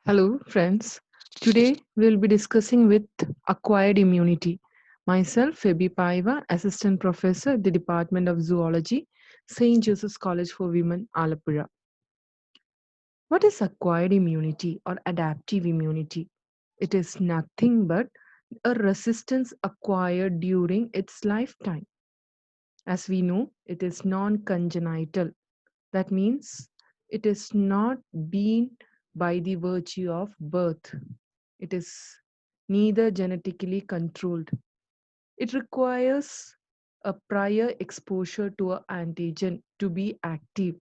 Hello, friends. Today we'll be discussing with acquired immunity. Myself, Febi Paiva, Assistant Professor at the Department of Zoology, St. Joseph's College for Women, Alapura. What is acquired immunity or adaptive immunity? It is nothing but a resistance acquired during its lifetime. As we know, it is non congenital. That means it is not been by the virtue of birth. It is neither genetically controlled. It requires a prior exposure to an antigen to be active.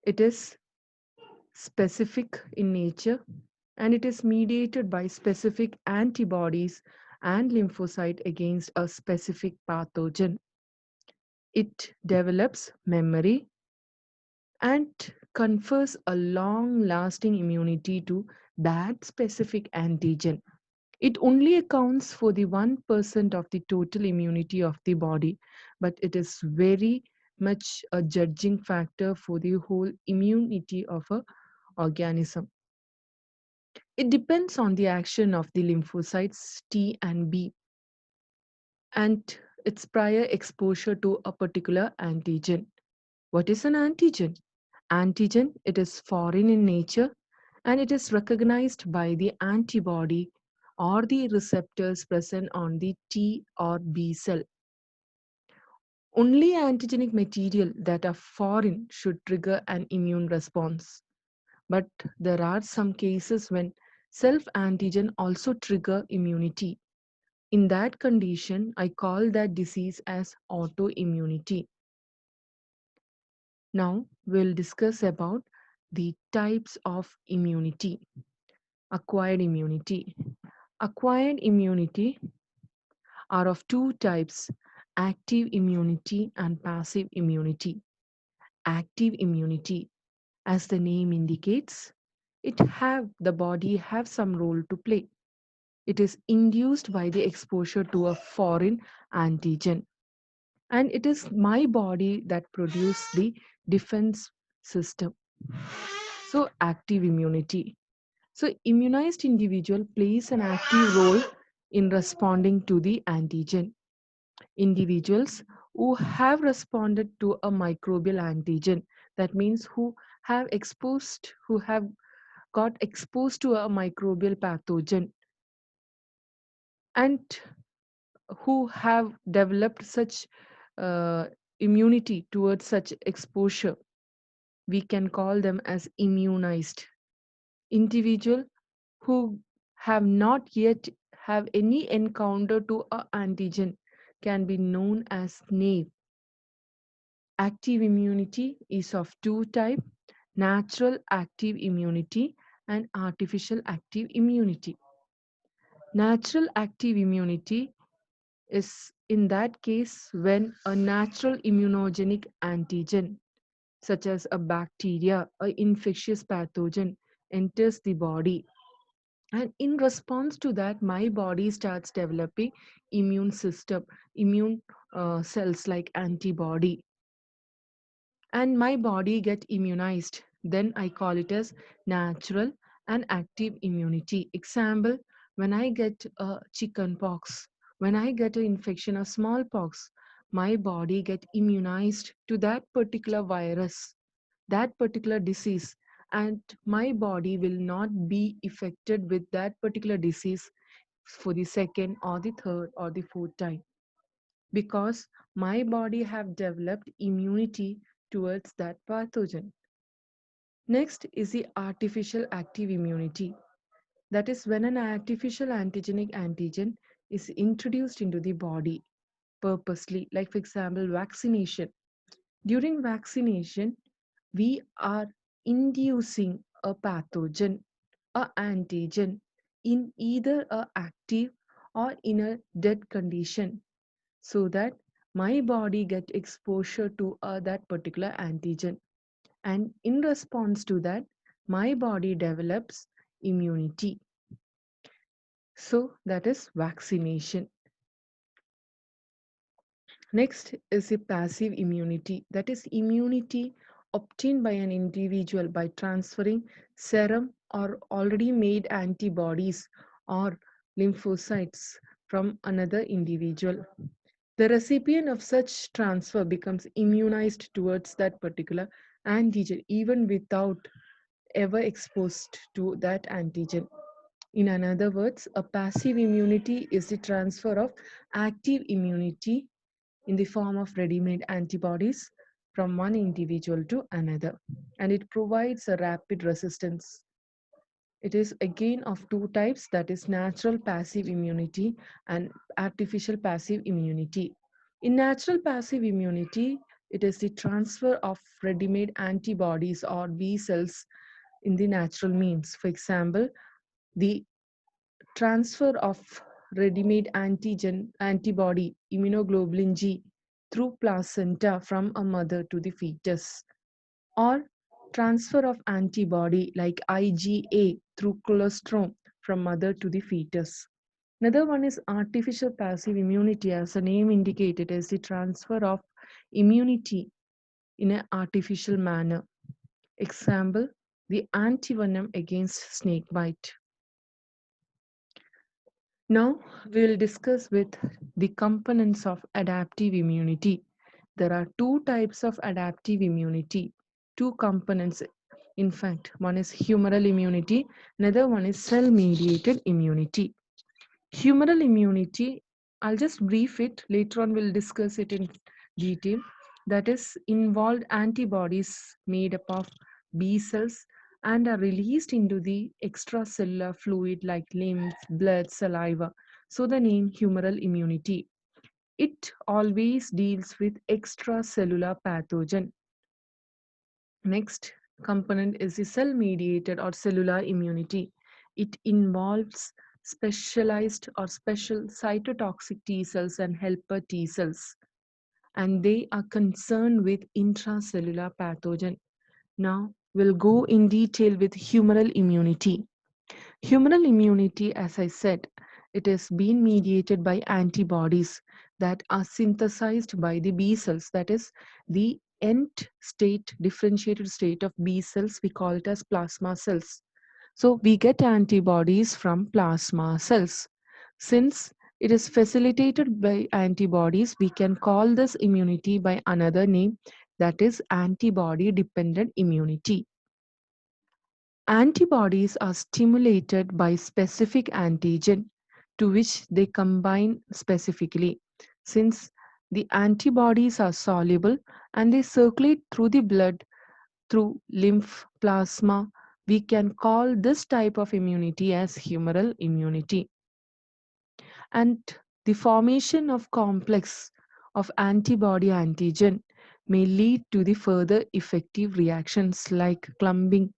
It is specific in nature and it is mediated by specific antibodies and lymphocyte against a specific pathogen. It develops memory and confers a long lasting immunity to that specific antigen. It only accounts for the 1% of the total immunity of the body, but it is very much a judging factor for the whole immunity of a organism. It depends on the action of the lymphocytes T and B and its prior exposure to a particular antigen. What is an antigen? Antigen, it is foreign in nature and it is recognized by the antibody or the receptors present on the T or B cell. Only antigenic material that are foreign should trigger an immune response. But there are some cases when self-antigen also trigger immunity. In that condition, I call that disease as autoimmunity. Now we'll discuss about the types of immunity. Acquired immunity. Acquired immunity are of two types, active immunity and passive immunity. Active immunity, as the name indicates, the body have some role to play. It is induced by the exposure to a foreign antigen and it is my body that produces the defense system. So active immunity. So immunized individual plays an active role in responding to the antigen. Individuals who have responded to a microbial antigen, that means who have got exposed to a microbial pathogen and who have developed such uh, immunity towards such exposure, we can call them as immunized. Individual who have not yet have any encounter to a antigen can be known as naive. Active immunity is of two types, natural active immunity and artificial active immunity. Natural active immunity is in that case when a natural immunogenic antigen, such as a bacteria, an infectious pathogen, enters the body. And in response to that, my body starts developing immune system, immune cells like antibody, and my body get immunized. Then I call it as natural and active immunity. Example, when I get a chicken pox, when I get an infection of smallpox, my body get immunized to that particular virus, that particular disease, and my body will not be affected with that particular disease for the second or the third or the fourth time because my body have developed immunity towards that pathogen. Next is the artificial active immunity. That is when an artificial antigenic antigen is introduced into the body purposely, like for example, vaccination. During vaccination, we are inducing a pathogen, a antigen in either a active or in a dead condition so that my body get exposure to that particular antigen and in response to that my body develops immunity. So that is vaccination. Next is the passive immunity, that is immunity obtained by an individual by transferring serum or already made antibodies or lymphocytes from another individual. The recipient of such transfer becomes immunized towards that particular antigen even without ever exposed to that antigen. In other words, a passive immunity is the transfer of active immunity in the form of ready-made antibodies from one individual to another, and it provides a rapid resistance. It is again of two types, that is natural passive immunity and artificial passive immunity. In natural passive immunity, it is the transfer of ready-made antibodies or B cells in the natural means. For example, the transfer of ready-made antigen antibody immunoglobulin G through placenta from a mother to the fetus, or transfer of antibody like IgA through colostrum from mother to the fetus. Another one is artificial passive immunity, as the name indicated, is the transfer of immunity in an artificial manner. Example, the antivenom against snake bite. Now we will discuss with the components of adaptive immunity. There are two types of adaptive immunity, two components. In fact, one is humoral immunity, another one is cell mediated immunity. Humoral immunity, I'll just brief it, later on we'll discuss it in detail. That is, involved antibodies made up of B cells and are released into the extracellular fluid like lymph, blood, saliva. So the name humoral immunity. It always deals with extracellular pathogen. Next component is the cell mediated or cellular immunity. It involves specialized or special cytotoxic T cells and helper T cells, and they are concerned with intracellular pathogen. Now we'll go in detail with humoral immunity. Humoral immunity, as I said, it is being mediated by antibodies that are synthesized by the B cells. That is the end state, differentiated state of B cells. We call it as plasma cells. So we get antibodies from plasma cells. Since it is facilitated by antibodies, we can call this immunity by another name, that is antibody dependent immunity. Antibodies are stimulated by specific antigen to which they combine specifically. Since the antibodies are soluble and they circulate through the blood, through lymph, plasma, we can call this type of immunity as humoral immunity. And the formation of complex of antibody antigen may lead to the further effective reactions like clumping,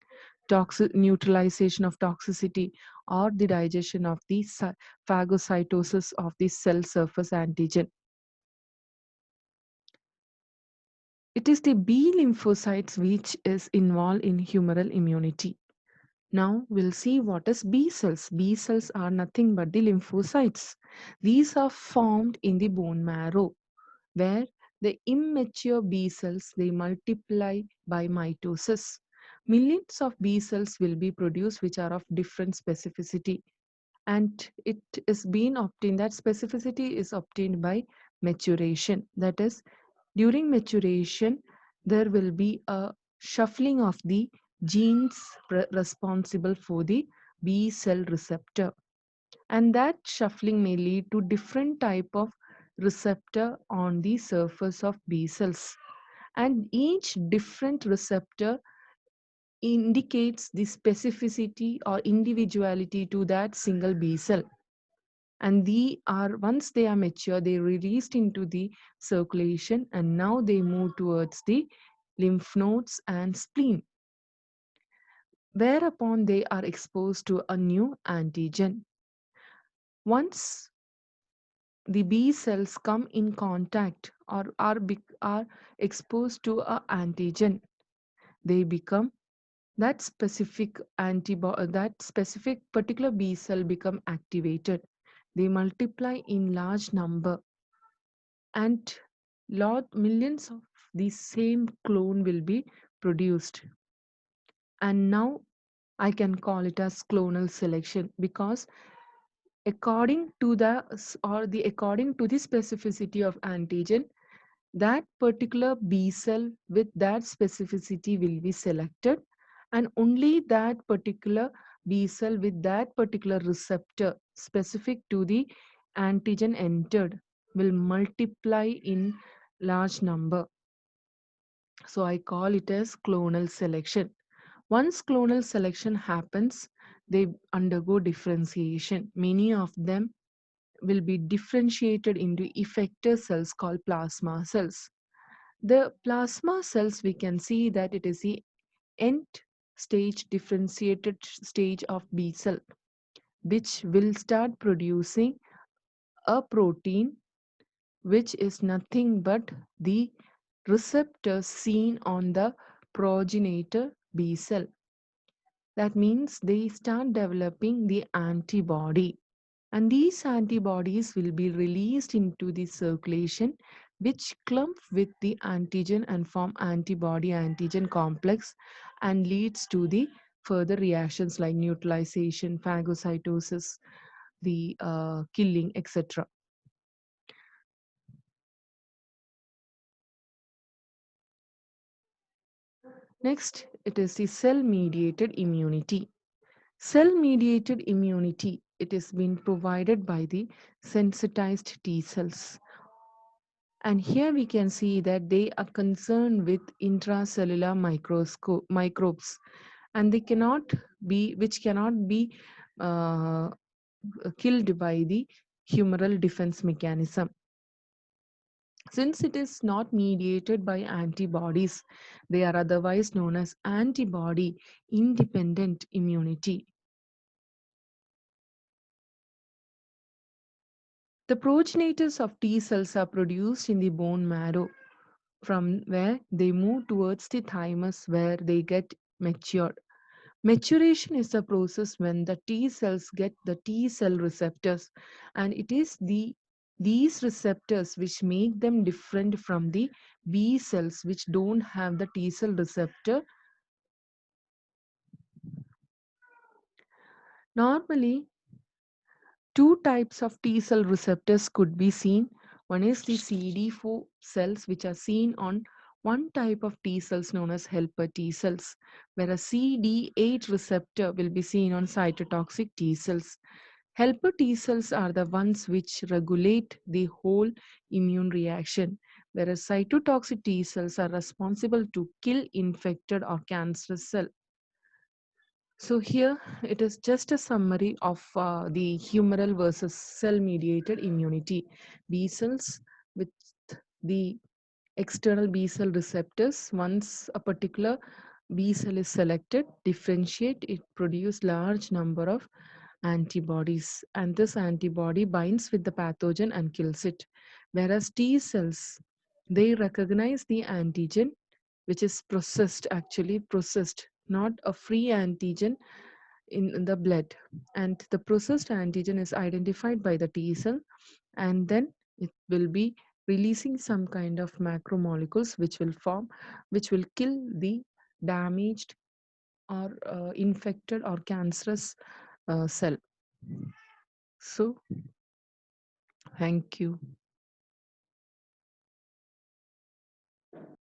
neutralization of toxicity, or the digestion of the phagocytosis of the cell surface antigen. It is the B lymphocytes which is involved in humoral immunity. Now we'll see what is B cells. B cells are nothing but the lymphocytes. These are formed in the bone marrow, where the immature B cells, they multiply by mitosis. Millions of B cells will be produced which are of different specificity, and it is being obtained, that specificity is obtained by maturation. That is, during maturation there will be a shuffling of the genes responsible for the B cell receptor, and that shuffling may lead to different type of receptor on the surface of B cells, and each different receptor indicates the specificity or individuality to that single B cell, and they are, once they are mature, they released into the circulation, and now they move towards the lymph nodes and spleen, whereupon they are exposed to a new antigen. Once the B cells come in contact or are exposed to a antigen, they become that specific antibody, that specific particular B cell become activated. They multiply in large number, and millions of the same clone will be produced. And now I can call it as clonal selection because according to the specificity of antigen, that particular B cell with that specificity will be selected, and only that particular B cell with that particular receptor specific to the antigen entered will multiply in large number. So I call it as clonal selection. Once clonal selection happens, they undergo differentiation. Many of them will be differentiated into effector cells called plasma cells. The plasma cells, we can see that it is the end stage differentiated stage of B cell, which will start producing a protein which is nothing but the receptor seen on the progenitor B cell. That means they start developing the antibody, and these antibodies will be released into the circulation, which clump with the antigen and form antibody antigen complex and leads to the further reactions like neutralization, phagocytosis, the killing, etc. Next, it is the cell mediated immunity. Cell mediated immunity, it is been provided by the sensitized T cells. And here we can see that they are concerned with intracellular microbes, and they cannot be, which cannot be uh, killed by the humoral defense mechanism. Since it is not mediated by antibodies, they are otherwise known as antibody independent immunity. The progenitors of T cells are produced in the bone marrow, from where they move towards the thymus where they get matured. Maturation is the process when the T cells get the T cell receptors, and it is these receptors which make them different from the B cells which don't have the T cell receptor. Normally, two types of T cell receptors could be seen. One is the CD4 cells, which are seen on one type of T cells known as helper T cells, whereas CD8 receptor will be seen on cytotoxic T cells. Helper T cells are the ones which regulate the whole immune reaction, whereas cytotoxic T cells are responsible to kill infected or cancerous cells. So here it is just a summary of the humoral versus cell-mediated immunity. B cells with the external B cell receptors. Once a particular B cell is selected, differentiate, it produce large number of antibodies, and this antibody binds with the pathogen and kills it. Whereas T cells, they recognize the antigen which is processed, actually processed, not a free antigen in the blood. And the processed antigen is identified by the T cell, and then it will be releasing some kind of macromolecules which will form, which will kill the damaged or infected or cancerous cell. So, thank you.